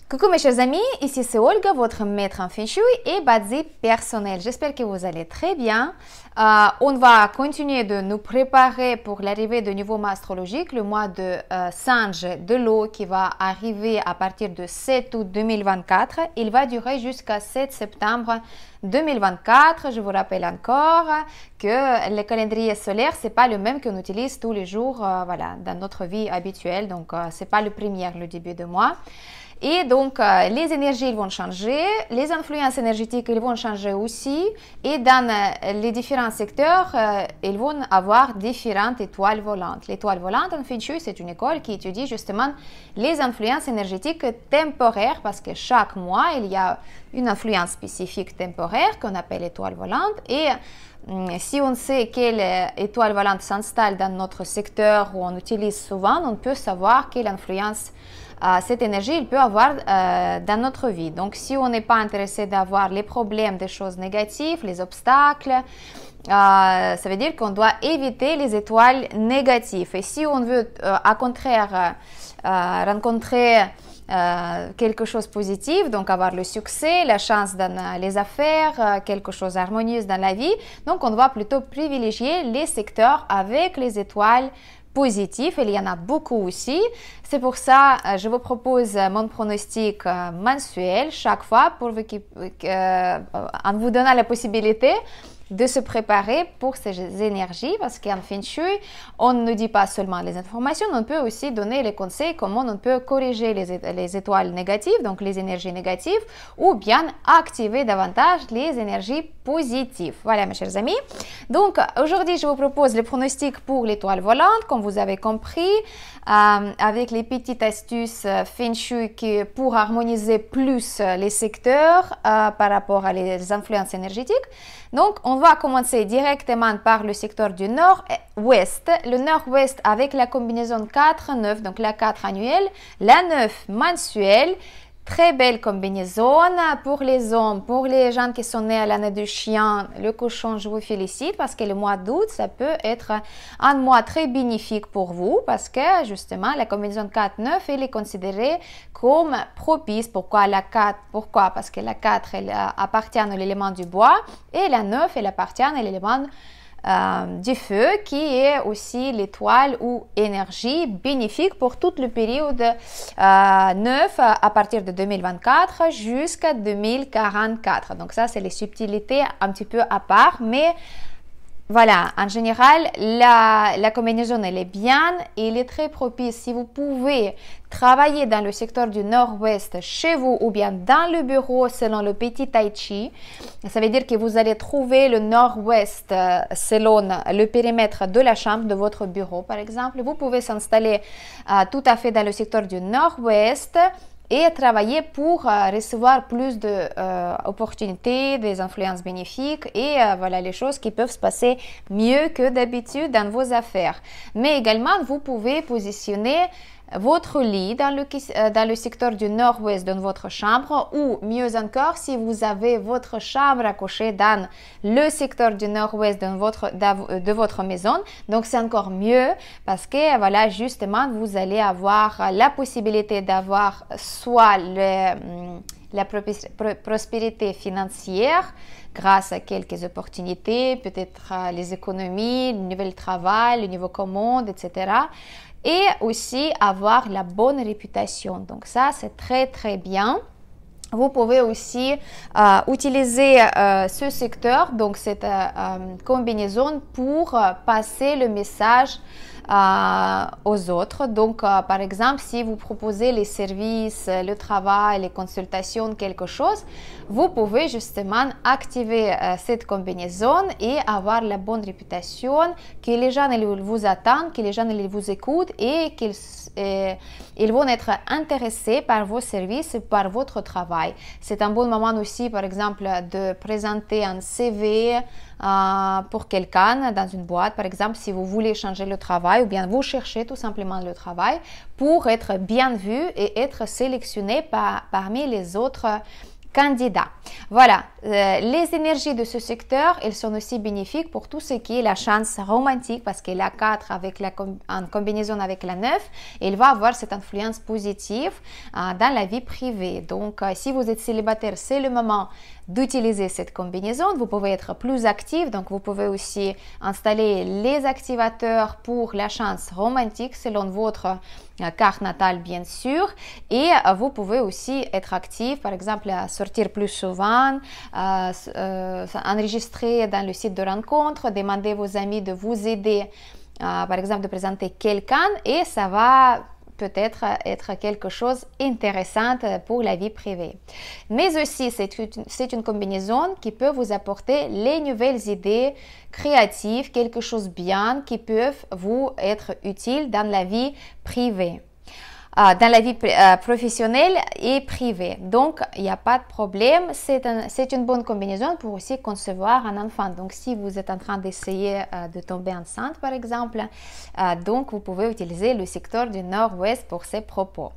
Coucou mes chers amis, ici c'est Olga, votre maître en Feng Shui et Bazi personnel. J'espère que vous allez très bien. On va continuer de nous préparer pour l'arrivée de nouveau mois astrologique, le mois de Singe de l'eau qui va arriver à partir de 7 août 2024. Il va durer jusqu'à 7 septembre 2024. Je vous rappelle encore que le calendrier solaire, c'est pas le même qu'on utilise tous les jours voilà, dans notre vie habituelle. Donc, c'est pas le premier, le début de mois. Et donc, les énergies ils vont changer, les influences énergétiques ils vont changer aussi. Et dans les différents secteurs, ils vont avoir différentes étoiles volantes. L'étoile volante en Feng Shui, c'est une école qui étudie justement les influences énergétiques temporaires parce que chaque mois, il y a une influence spécifique temporaire qu'on appelle étoile volante. Et si on sait quelle étoile volante s'installe dans notre secteur où on utilise souvent, on peut savoir quelle influence cette énergie il peut avoir dans notre vie. Donc, si on n'est pas intéressé d'avoir les problèmes, des choses négatives, les obstacles, ça veut dire qu'on doit éviter les étoiles négatives. Et si on veut, au contraire, rencontrer quelque chose de positif, donc avoir le succès, la chance dans les affaires, quelque chose d'harmonieux dans la vie, donc on doit plutôt privilégier les secteurs avec les étoiles positif, il y en a beaucoup aussi. C'est pour ça je vous propose mon pronostic mensuel chaque fois pour en vous donnant la possibilité de se préparer pour ces énergies parce qu'en Feng Shui, on ne dit pas seulement les informations, on peut aussi donner les conseils comment on peut corriger les étoiles négatives, donc les énergies négatives, ou bien activer davantage les énergies positives. Voilà mes chers amis. Donc aujourd'hui, je vous propose le pronostic pour l'étoile volante, comme vous avez compris, avec les petites astuces Feng Shui pour harmoniser plus les secteurs par rapport à les influences énergétiques. Donc, on va commencer directement par le secteur du nord-ouest. Le nord-ouest avec la combinaison 4-9, donc la 4 annuelle, la 9 mensuelle. Très belle combinaison pour les hommes, pour les gens qui sont nés à l'année du chien, le cochon, je vous félicite parce que le mois d'août, ça peut être un mois très bénéfique pour vous parce que justement, la combinaison 4-9, elle est considérée comme propice. Pourquoi la 4? Pourquoi? Parce que la 4, elle appartient à l'élément du bois et la 9, elle appartient à l'élément du feu qui est aussi l'étoile ou énergie bénéfique pour toute le période 9 à partir de 2024 jusqu'à 2044. Donc ça c'est les subtilités un petit peu à part, mais voilà, en général, la combinaison, elle est bien et elle est très propice. Si vous pouvez travailler dans le secteur du nord-ouest chez vous ou bien dans le bureau selon le petit tai chi, ça veut dire que vous allez trouver le nord-ouest selon le périmètre de la chambre de votre bureau, par exemple. Vous pouvez s'installer tout à fait dans le secteur du nord-ouest et travailler pour recevoir plus d'opportunités, des influences bénéfiques et voilà les choses qui peuvent se passer mieux que d'habitude dans vos affaires. Mais également, vous pouvez positionner votre lit dans le secteur du nord-ouest de votre chambre ou mieux encore si vous avez votre chambre accrochée dans le secteur du nord-ouest de votre maison. Donc c'est encore mieux parce que voilà justement vous allez avoir la possibilité d'avoir soit la prospérité financière grâce à quelques opportunités, peut-être les économies, le nouvel travail, le nouveau commande, etc. Et aussi avoir la bonne réputation. Donc ça, c'est très très bien. Vous pouvez aussi utiliser ce secteur, donc cette combinaison pour passer le message aux autres. Donc, par exemple, si vous proposez les services, le travail, les consultations, quelque chose, vous pouvez justement activer cette combinaison et avoir la bonne réputation, que les gens ils vous attendent, que les gens ils vous écoutent et qu'ils vont être intéressés par vos services et par votre travail. C'est un bon moment aussi, par exemple, de présenter un CV pour quelqu'un dans une boîte, par exemple, si vous voulez changer le travail ou bien vous cherchez tout simplement le travail pour être bien vu et être sélectionné parmi les autres candidat. Voilà, les énergies de ce secteur, elles sont aussi bénéfiques pour tout ce qui est la chance romantique parce que la 4 avec en combinaison avec la 9, elle va avoir cette influence positive dans la vie privée. Donc, si vous êtes célibataire, c'est le moment d'utiliser cette combinaison. Vous pouvez être plus actif, donc vous pouvez aussi installer les activateurs pour la chance romantique selon votre carte natale bien sûr, et vous pouvez aussi être actif, par exemple sortir plus souvent, enregistrer dans le site de rencontre, demander vos amis de vous aider, par exemple de présenter quelqu'un, et ça va peut-être être quelque chose d'intéressant pour la vie privée. Mais aussi, c'est une combinaison qui peut vous apporter les nouvelles idées créatives, quelque chose de bien qui peuvent vous être utiles dans la vie privée. Dans la vie professionnelle et privée. Donc, il n'y a pas de problème. C'est une bonne combinaison pour aussi concevoir un enfant. Donc, si vous êtes en train d'essayer de tomber enceinte, par exemple, donc vous pouvez utiliser le secteur du nord-ouest pour ces propos.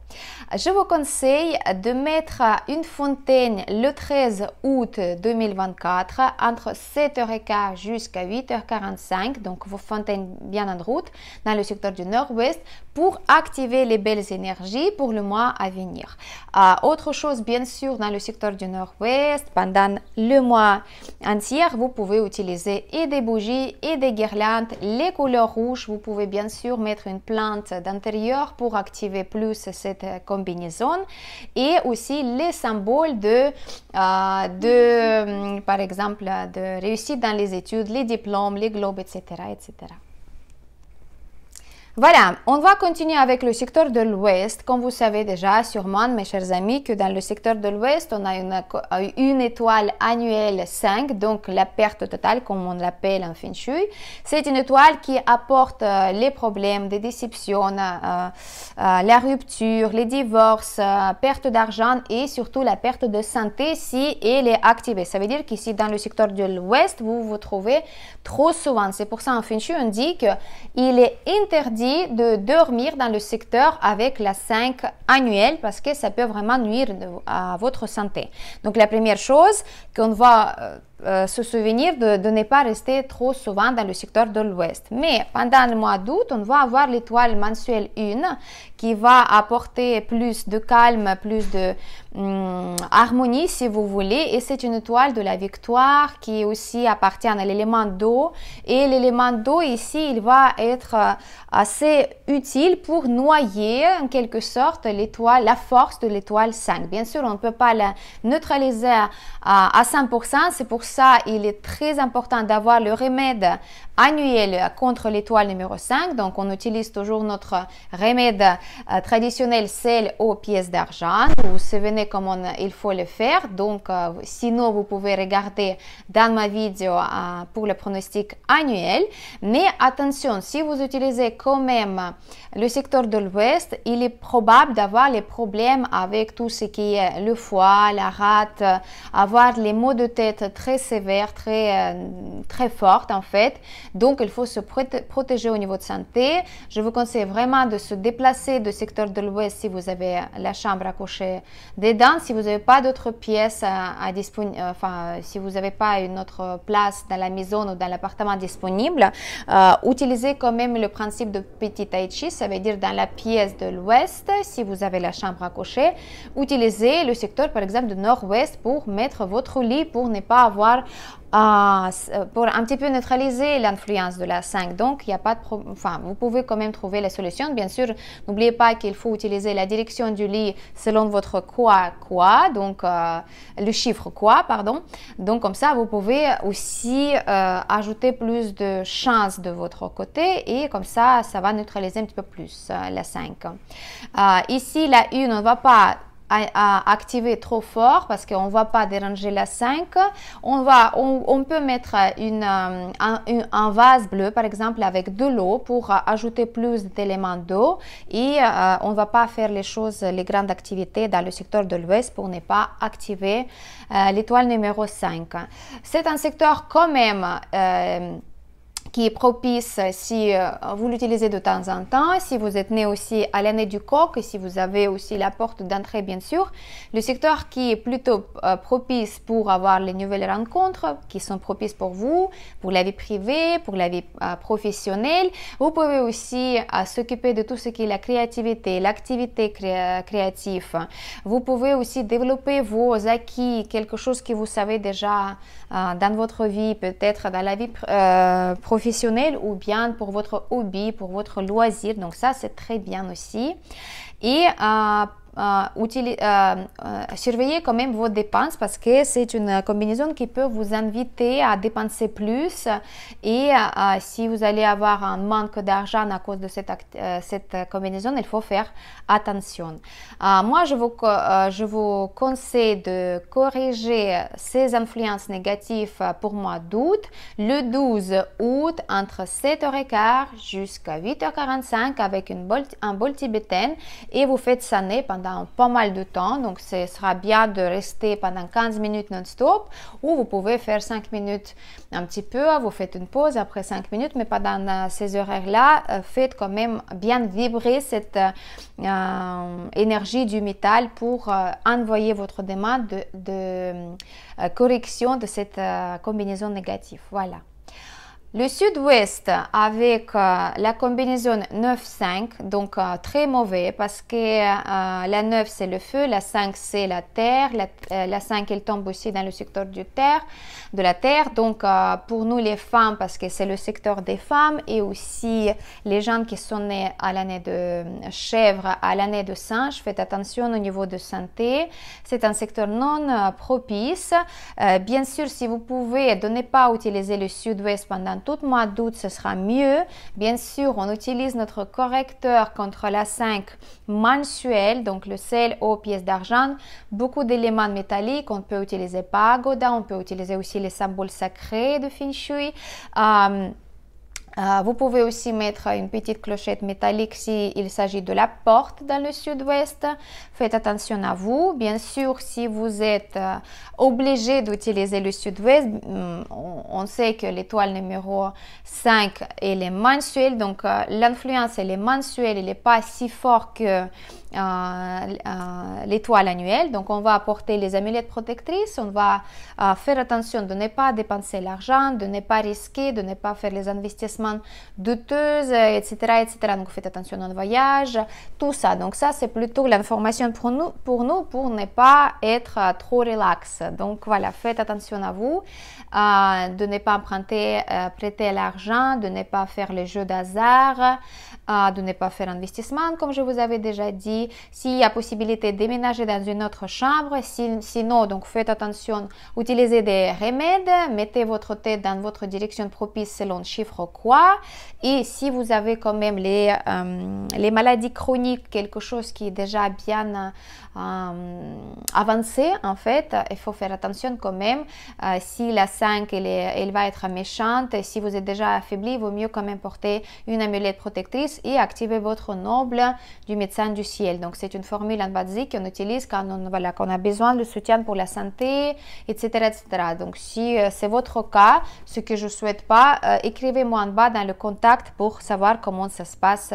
Je vous conseille de mettre une fontaine le 13 août 2024 entre 7h15 jusqu'à 8h45. Donc, vos fontaines bien en route dans le secteur du nord-ouest pour activer les belles énergies pour le mois à venir. Autre chose, bien sûr, dans le secteur du nord-ouest, pendant le mois entier, vous pouvez utiliser et des bougies et des guirlandes, les couleurs rouges. Vous pouvez bien sûr mettre une plante d'intérieur pour activer plus cette combinaison, et aussi les symboles par exemple, de réussite dans les études, les diplômes, les globes, etc., etc. Voilà, on va continuer avec le secteur de l'Ouest. Comme vous savez déjà, sûrement, mes chers amis, que dans le secteur de l'Ouest, on a une étoile annuelle 5, donc la perte totale, comme on l'appelle en Feng Shui. C'est une étoile qui apporte les problèmes, des déceptions, la rupture, les divorces, perte d'argent et surtout la perte de santé si elle est activée. Ça veut dire qu'ici, dans le secteur de l'Ouest, vous vous trouvez trop souvent. C'est pour ça, en Feng Shui, on dit qu'il est interdit de dormir dans le secteur avec la 5 annuelle parce que ça peut vraiment nuire à votre santé. Donc la première chose qu'on va se souvenir de ne pas rester trop souvent dans le secteur de l'Ouest. Mais pendant le mois d'août, on va avoir l'étoile mensuelle 1 qui va apporter plus de calme, plus de harmonie si vous voulez, et c'est une étoile de la victoire qui aussi appartient à l'élément d'eau, et l'élément d'eau ici, il va être assez utile pour noyer en quelque sorte l'étoile, la force de l'étoile 5. Bien sûr, on ne peut pas la neutraliser à 100%, c'est pour ça il est très important d'avoir le remède annuel contre l'étoile numéro 5. Donc on utilise toujours notre remède traditionnel sel aux pièces d'argent. Vous vous souvenez comment il faut le faire. Donc sinon vous pouvez regarder dans ma vidéo pour le pronostic annuel. Mais attention, si vous utilisez quand même le secteur de l'Ouest, il est probable d'avoir les problèmes avec tout ce qui est le foie, la rate, avoir les maux de tête très sévères, très fortes en fait. Donc, il faut se protéger au niveau de santé. Je vous conseille vraiment de se déplacer du secteur de l'Ouest si vous avez la chambre à coucher dedans. Si vous n'avez pas d'autres pièces si vous n'avez pas une autre place dans la maison ou dans l'appartement disponible, utilisez quand même le principe de petit tai chi, ça veut dire dans la pièce de l'Ouest, si vous avez la chambre à coucher, utilisez le secteur par exemple de Nord-Ouest pour mettre votre lit, pour ne pas avoir pour un petit peu neutraliser l'influence de la 5. Donc, il n'y a pas de problème. Enfin, vous pouvez quand même trouver la solution. Bien sûr, n'oubliez pas qu'il faut utiliser la direction du lit selon votre quoi, donc le chiffre quoi, pardon. Donc, comme ça, vous pouvez aussi ajouter plus de chance de votre côté et comme ça, ça va neutraliser un petit peu plus la 5. Ici, la 1, on ne va pas activer trop fort parce qu'on ne va pas déranger la 5. On peut mettre un vase bleu par exemple avec de l'eau pour ajouter plus d'éléments d'eau et on ne va pas faire les grandes activités dans le secteur de l'Ouest pour ne pas activer l'étoile numéro 5. C'est un secteur quand même qui est propice si vous l'utilisez de temps en temps, si vous êtes né aussi à l'année du coq et si vous avez aussi la porte d'entrée bien sûr. Le secteur qui est plutôt propice pour avoir les nouvelles rencontres qui sont propices pour vous, pour la vie privée, pour la vie professionnelle. Vous pouvez aussi s'occuper de tout ce qui est la créativité, l'activité créative. Vous pouvez aussi développer vos acquis, quelque chose que vous savez déjà dans votre vie, peut-être dans la vie professionnelle ou bien pour votre hobby, pour votre loisir. Donc ça, c'est très bien aussi. Et surveillez quand même vos dépenses parce que c'est une combinaison qui peut vous inviter à dépenser plus et si vous allez avoir un manque d'argent à cause de cette combinaison, il faut faire attention. Moi, je vous conseille de corriger ces influences négatives pour mois d'août, le 12 août entre 7h15 jusqu'à 8h45 avec un bol tibétain et vous faites saner pendant pas mal de temps, donc ce sera bien de rester pendant 15 minutes non-stop ou vous pouvez faire 5 minutes un petit peu, vous faites une pause après 5 minutes, mais pendant ces horaires-là, faites quand même bien vibrer cette énergie du métal pour envoyer votre demande de correction de cette combinaison négative. Voilà. Le sud-ouest avec la combinaison 9-5, donc très mauvais parce que la 9 c'est le feu, la 5 c'est la terre, la 5 elle tombe aussi dans le secteur de la terre, donc pour nous les femmes parce que c'est le secteur des femmes et aussi les gens qui sont nés à l'année de chèvre, à l'année de singe, faites attention au niveau de santé, c'est un secteur non propice. Bien sûr si vous pouvez, ne pas utiliser le sud-ouest pendant tout le mois d'août, ce sera mieux. Bien sûr, on utilise notre correcteur contre la 5 mensuel, donc le sel, eau, pièces d'argent, beaucoup d'éléments métalliques. On peut utiliser pagoda, on peut utiliser aussi les symboles sacrés de Feng Shui. Vous pouvez aussi mettre une petite clochette métallique s'il s'agit de la porte dans le sud-ouest. Faites attention à vous. Bien sûr, si vous êtes obligé d'utiliser le sud-ouest, on sait que l'étoile numéro 5 elle est mensuelle, donc l'influence elle est mensuelle, elle n'est pas si forte que l'étoile annuelle. Donc on va apporter les amulettes protectrices, on va faire attention de ne pas dépenser l'argent, de ne pas risquer, de ne pas faire les investissements douteuses, etc., etc. Donc faites attention au voyage, tout ça. Donc ça c'est plutôt l'information pour ne pas être trop relax. Donc voilà, faites attention à vous, de ne pas prêter l'argent, de ne pas faire les jeux d'hasard, de ne pas faire investissement comme je vous avais déjà dit. S'il y a possibilité de déménager dans une autre chambre, sinon donc faites attention, utilisez des remèdes, mettez votre tête dans votre direction propice selon le chiffre quoi. Et si vous avez quand même les maladies chroniques, quelque chose qui est déjà bien avancé en fait, il faut faire attention quand même. Si la 5 elle va être méchante, et si vous êtes déjà affaibli, il vaut mieux quand même porter une amulette protectrice et activer votre noble du médecin du ciel. Donc c'est une formule en basique qu'on utilise quand on a besoin de soutien pour la santé, etc., etc. Donc si c'est votre cas, ce que je ne souhaite pas, écrivez-moi en bas dans le contact pour savoir comment ça se passe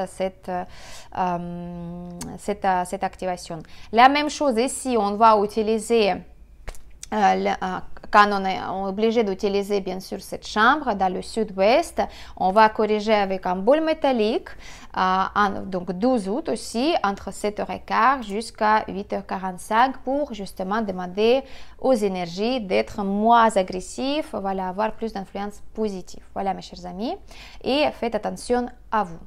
cette activation. La même chose ici, on va utiliser quand on est obligé d'utiliser bien sûr cette chambre dans le sud-ouest, on va corriger avec un bol métallique, donc 12 août aussi, entre 7h15 jusqu'à 8h45 pour justement demander aux énergies d'être moins agressifs, voilà, avoir plus d'influence positive. Voilà mes chers amis, et faites attention à vous.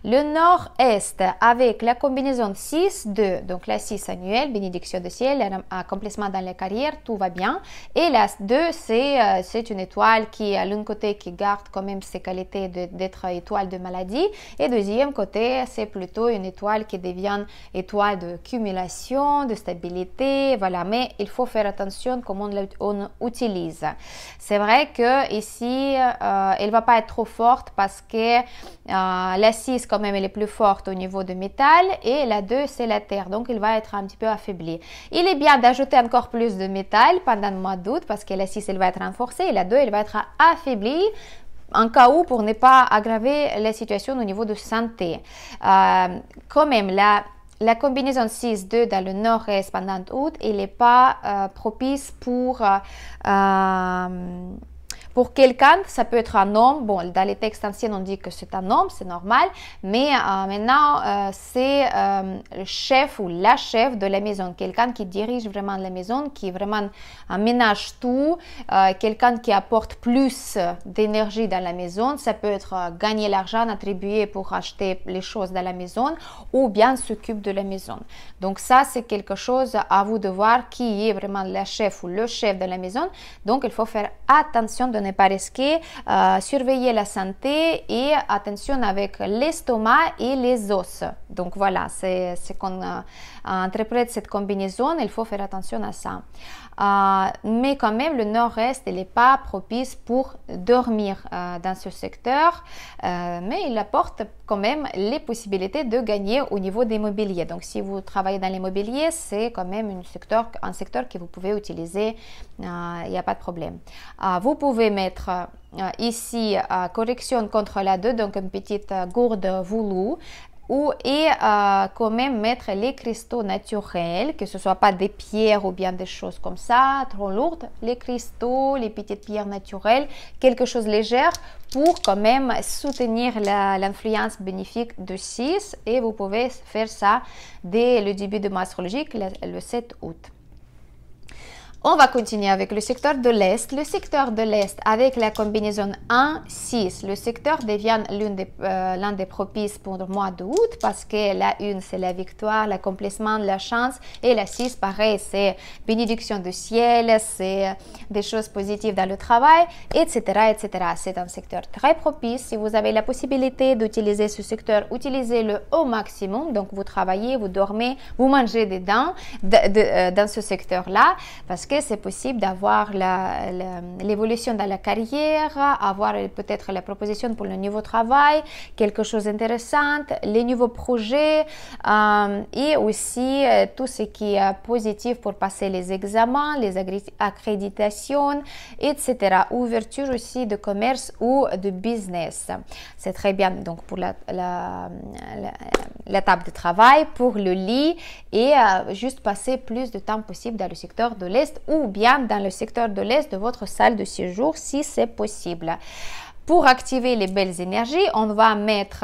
Le nord-est avec la combinaison 6-2, donc la 6 annuelle, bénédiction du ciel, accomplissement dans la carrière, tout va bien. Et la 2, c'est une étoile qui, à l'un côté, qui garde quand même ses qualités d'être étoile de maladie. Et deuxième côté, c'est plutôt une étoile qui devient étoile de cumulation, de stabilité, voilà. Mais il faut faire attention comment on l'utilise. C'est vrai que ici, elle va pas être trop forte parce que la 6, quand même, elle est plus forte au niveau de métal et la 2, c'est la terre. Donc, il va être un petit peu affaibli. Il est bien d'ajouter encore plus de métal pendant le mois d'août parce que la 6, elle va être renforcée et la 2, elle va être affaiblie en cas où, pour ne pas aggraver la situation au niveau de santé. Quand même, la combinaison 6-2 dans le nord-est pendant août, elle n'est pas propice pour quelqu'un. Ça peut être un homme. Bon, dans les textes anciens, on dit que c'est un homme, c'est normal. Mais maintenant, c'est le chef ou la chef de la maison. Quelqu'un qui dirige vraiment la maison, qui vraiment ménage tout. Quelqu'un qui apporte plus d'énergie dans la maison. Ça peut être gagner l'argent, attribué pour acheter les choses dans la maison ou bien s'occupe de la maison. Donc ça, c'est quelque chose à vous de voir qui est vraiment la chef ou le chef de la maison. Donc, il faut faire attention de ne pas risquer, surveiller la santé et attention avec l'estomac et les os. Donc voilà, c'est ce qu'on interprète cette combinaison, il faut faire attention à ça. Mais quand même, le nord-est, il n'est pas propice pour dormir dans ce secteur, mais il apporte quand même les possibilités de gagner au niveau des mobiliers. Donc si vous travaillez dans l'immobilier, c'est quand même un secteur que vous pouvez utiliser, il n'y a pas de problème. Vous pouvez mettre ici correction contre la 2, donc une petite gourde velours. Et quand même mettre les cristaux naturels, que ce ne soit pas des pierres ou bien des choses comme ça, trop lourdes, les cristaux, les petites pierres naturelles, quelque chose de léger pour quand même soutenir l'influence bénéfique de 6, et vous pouvez faire ça dès le début de mois astrologique, le 7 août. On va continuer avec le secteur de l'Est. Le secteur de l'Est avec la combinaison 1-6. Le secteur devient l'un des propices pour le mois d'août parce que la 1 c'est la victoire, l'accomplissement, la chance, et la 6 pareil, c'est bénédiction du ciel, c'est des choses positives dans le travail, etc. etc. C'est un secteur très propice. Si vous avez la possibilité d'utiliser ce secteur, utilisez-le au maximum. Donc vous travaillez, vous dormez, vous mangez dedans, dans ce secteur-là, parce que c'est possible d'avoir l'évolution dans la carrière, avoir peut-être la proposition pour le nouveau travail, quelque chose d'intéressant, les nouveaux projets et aussi tout ce qui est positif pour passer les examens, les accréditations, etc. Ouverture aussi de commerce ou de business. C'est très bien donc pour la table de travail, pour le lit et juste passer plus de temps possible dans le secteur de l'Est ou bien dans le secteur de l'Est de votre salle de séjour si c'est possible. Pour activer les belles énergies, on va mettre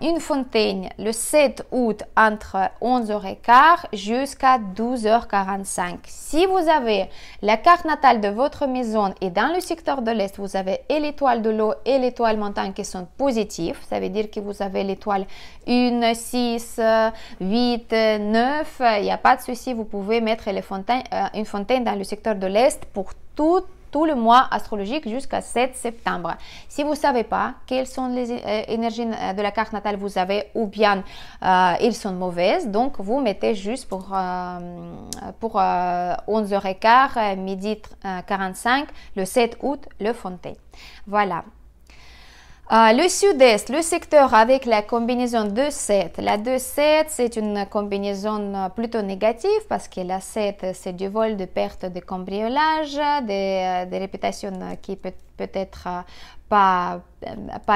une fontaine le 7 août entre 11h15 jusqu'à 12h45. Si vous avez la carte natale de votre maison et dans le secteur de l'Est, vous avez et l'étoile de l'eau et l'étoile montagne qui sont positifs, ça veut dire que vous avez l'étoile 1, 6, 8, 9, il n'y a pas de souci, vous pouvez mettre une fontaine dans le secteur de l'Est pour tout le mois astrologique jusqu'à 7 septembre. Si vous ne savez pas quelles sont les énergies de la carte natale vous avez ou bien ils sont mauvaises, donc vous mettez juste pour 11h15, midi 45, le 7 août, le fontaine. Voilà. Le sud-est, le secteur avec la combinaison 2-7. La 2-7, c'est une combinaison plutôt négative parce que la 7, c'est du vol, de perte, de cambriolage, des réputations qui peut-être pas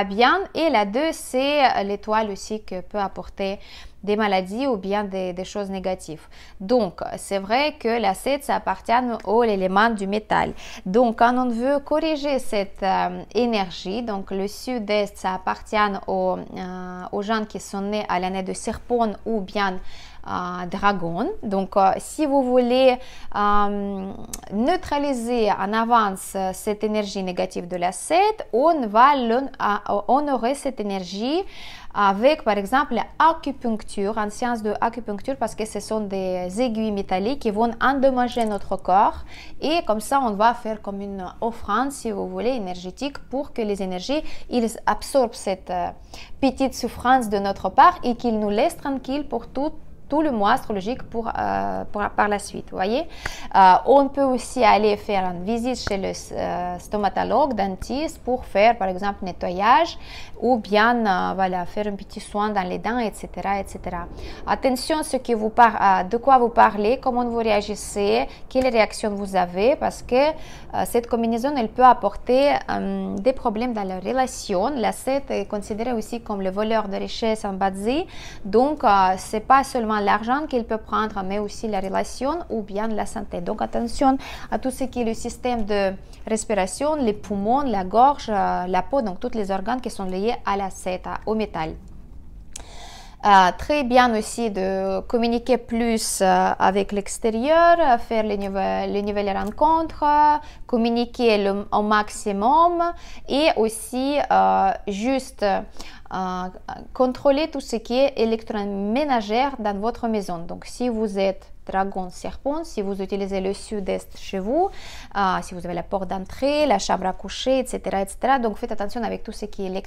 bien. Et la 2, c'est l'étoile aussi qui peut apporter des maladies ou bien des choses négatives. Donc, c'est vrai que la 7, ça appartient à l'élément du métal. Donc, quand on veut corriger cette énergie, donc le sud-est, ça appartient aux gens qui sont nés à l'année de serpent ou bien dragon. Donc, si vous voulez neutraliser en avance cette énergie négative de la 7, on va honorer cette énergie avec, par exemple, l'acupuncture, en science de acupuncture, parce que ce sont des aiguilles métalliques qui vont endommager notre corps. Et comme ça, on va faire comme une offrande, si vous voulez, énergétique, pour que les énergies, ils absorbent cette petite souffrance de notre part et qu'ils nous laissent tranquilles pour toute tout le mois astrologique par la suite, vous voyez. On peut aussi aller faire une visite chez le stomatologue, dentiste pour faire par exemple nettoyage ou bien voilà, faire un petit soin dans les dents, etc. etc. Attention de quoi vous parlez, comment vous réagissez, quelles réactions vous avez, parce que cette combinaison elle peut apporter des problèmes dans la relation. La 7 est considérée aussi comme le voleur de richesse en Bazi, donc c'est pas seulement l'argent qu'il peut prendre, mais aussi la relation ou bien la santé. Donc attention à tout ce qui est le système de respiration, les poumons, la gorge, la peau, donc tous les organes qui sont liés à la 7, au métal. Très bien aussi de communiquer plus avec l'extérieur, faire les nouvelles rencontres, communiquer au maximum et aussi juste contrôler tout ce qui est électroménager dans votre maison. Donc si vous êtes dragon, serpent, si vous utilisez le sud-est chez vous, si vous avez la porte d'entrée, la chambre à coucher, etc., etc. Donc faites attention avec tout ce qui est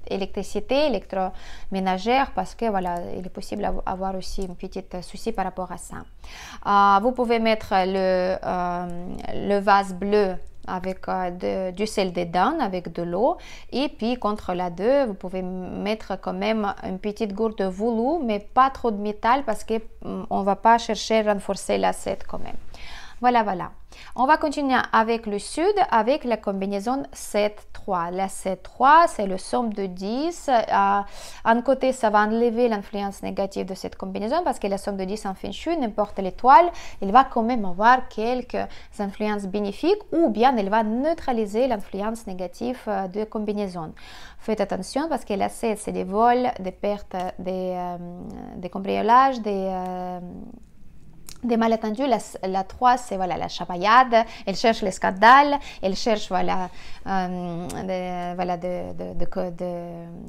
électricité, électroménagère, parce que voilà, il est possible d'avoir aussi un petit souci par rapport à ça. Vous pouvez mettre le vase bleu avec du sel des dents, avec de l'eau, et puis contre la 2, vous pouvez mettre quand même une petite gourde de velours, mais pas trop de métal parce qu'on ne va pas chercher à renforcer la 7 quand même. Voilà. On va continuer avec le sud, avec la combinaison 7-3. La 7-3, c'est le somme de 10. En côté, ça va enlever l'influence négative de cette combinaison parce que la somme de 10 en Feng Shui, n'importe l'étoile, il va quand même avoir quelques influences bénéfiques ou bien elle va neutraliser l'influence négative de combinaison. Faites attention parce que la 7, c'est des vols, des pertes, des cambriolages, des malentendus. La 3, c'est voilà, la chamaillade, elle cherche les scandales, elle cherche voilà,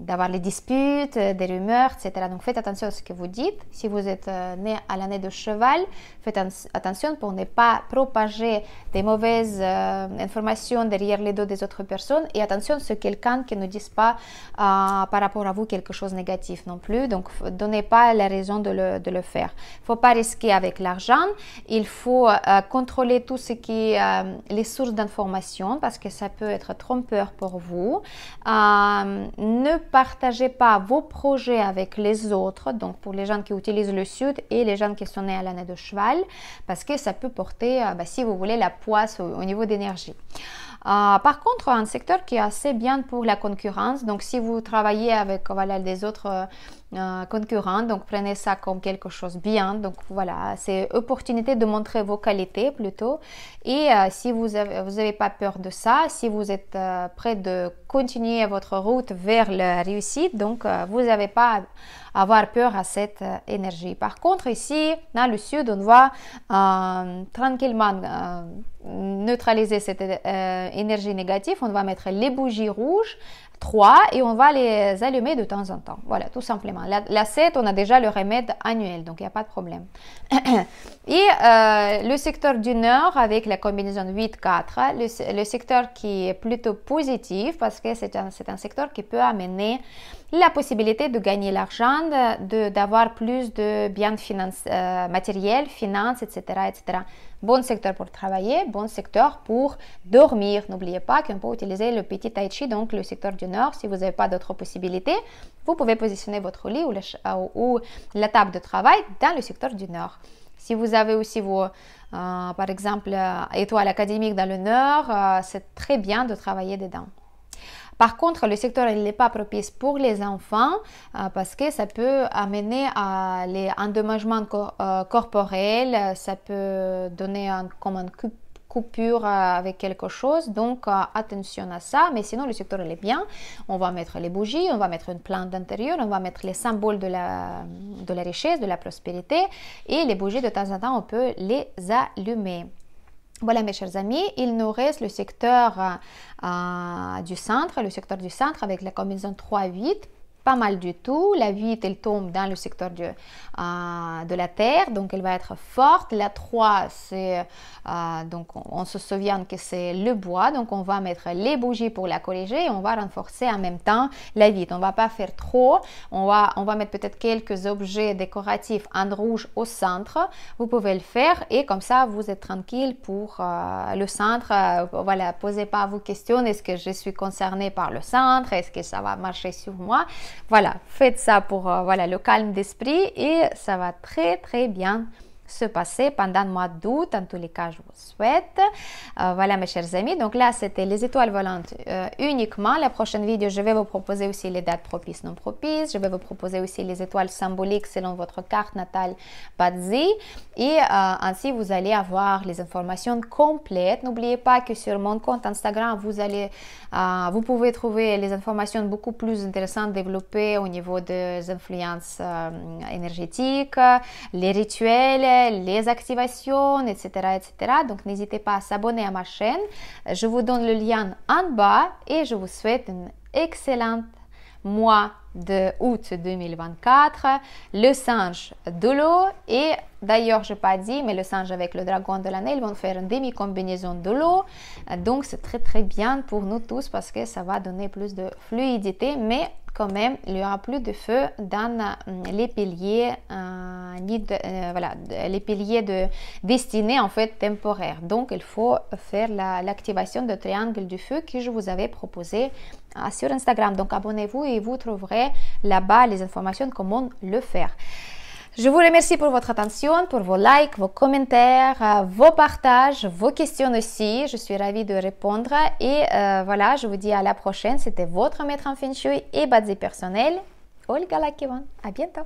d'avoir les disputes, des rumeurs, etc. Donc faites attention à ce que vous dites. Si vous êtes né à l'année de cheval, faites attention pour ne pas propager des mauvaises informations derrière les dos des autres personnes, et attention c'est quelqu'un qui ne dise pas par rapport à vous quelque chose de négatif non plus. Donc donnez pas la raison de le faire. Il ne faut pas risquer avec l'argent. Il faut contrôler tout ce qui est les sources d'informations parce que ça peut être trompeur pour vous. Ne partagez pas vos projets avec les autres, donc pour les gens qui utilisent le sud et les gens qui sont nés à l'année de cheval, parce que ça peut porter, si vous voulez, la poisse au niveau d'énergie. Par contre, un secteur qui est assez bien pour la concurrence, donc si vous travaillez avec voilà, des autres concurrents, donc prenez ça comme quelque chose bien. Donc voilà, c'est opportunité de montrer vos qualités plutôt. Et si vous avez pas peur de ça, si vous êtes prêt de continuer votre route vers la réussite, donc vous n'avez pas à avoir peur à cette énergie. Par contre, ici, dans le sud, on va tranquillement neutraliser cette énergie négative. On va mettre les bougies rouges, 3, et on va les allumer de temps en temps. Voilà, tout simplement. La 7, on a déjà le remède annuel, donc il n'y a pas de problème. Et le secteur du nord, avec la combinaison 8-4, le secteur qui est plutôt positif, parce que c'est un secteur qui peut amener la possibilité de gagner l'argent, d'avoir plus de biens matériels, finances, etc., etc. Bon secteur pour travailler, bon secteur pour dormir. N'oubliez pas qu'on peut utiliser le petit tai chi, donc le secteur du nord. Si vous n'avez pas d'autres possibilités, vous pouvez positionner votre lit ou la table de travail dans le secteur du nord. Si vous avez aussi par exemple, étoiles académiques dans le nord, c'est très bien de travailler dedans. Par contre, le secteur n'est pas propice pour les enfants parce que ça peut amener à l'endommagement corporel, ça peut donner comme une coupure avec quelque chose, donc attention à ça. Mais sinon, le secteur il est bien. On va mettre les bougies, on va mettre une plante d'intérieur, on va mettre les symboles de la richesse, de la prospérité, et les bougies de temps en temps, on peut les allumer. Voilà mes chers amis, il nous reste le secteur du centre avec la combinaison 3-8. pas mal du tout. La 8, elle tombe dans le secteur de la terre, donc elle va être forte. La 3, c'est, donc on se souvient que c'est le bois, donc on va mettre les bougies pour la corriger et on va renforcer en même temps la 8. On ne va pas faire trop, on va mettre peut-être quelques objets décoratifs en rouge au centre. Vous pouvez le faire et comme ça, vous êtes tranquille pour le centre. Voilà, posez pas vos questions. Est-ce que je suis concernée par le centre? Est-ce que ça va marcher sur moi? Voilà, faites ça pour voilà, le calme d'esprit et ça va très très bien se passer pendant le mois d'août. En tous les cas, je vous souhaite. Voilà mes chers amis, donc là c'était les étoiles volantes uniquement. La prochaine vidéo, je vais vous proposer aussi les dates propices, non propices. Je vais vous proposer aussi les étoiles symboliques selon votre carte natale Bazi et ainsi vous allez avoir les informations complètes. N'oubliez pas que sur mon compte Instagram, vous pouvez trouver les informations beaucoup plus intéressantes développées au niveau des influences énergétiques, les rituels, les activations, etc., etc. Donc, n'hésitez pas à s'abonner à ma chaîne. Je vous donne le lien en bas et je vous souhaite un excellent mois de août 2024. Le singe de l'eau et d'ailleurs, je n'ai pas dit, mais le singe avec le dragon de l'année, ils vont faire une demi-combinaison de l'eau. Donc, c'est très, très bien pour nous tous parce que ça va donner plus de fluidité, mais quand même, il y aura plus de feu dans les piliers, voilà, les piliers destinés en fait temporaires. Donc, il faut faire l'activation de triangle du feu que je vous avais proposé sur Instagram. Donc, abonnez-vous et vous trouverez là-bas les informations comment le faire. Je vous remercie pour votre attention, pour vos likes, vos commentaires, vos partages, vos questions aussi. Je suis ravie de répondre et voilà, je vous dis à la prochaine. C'était votre maître en Feng Shui et Bazi personnel, Olga Lakivan. À bientôt.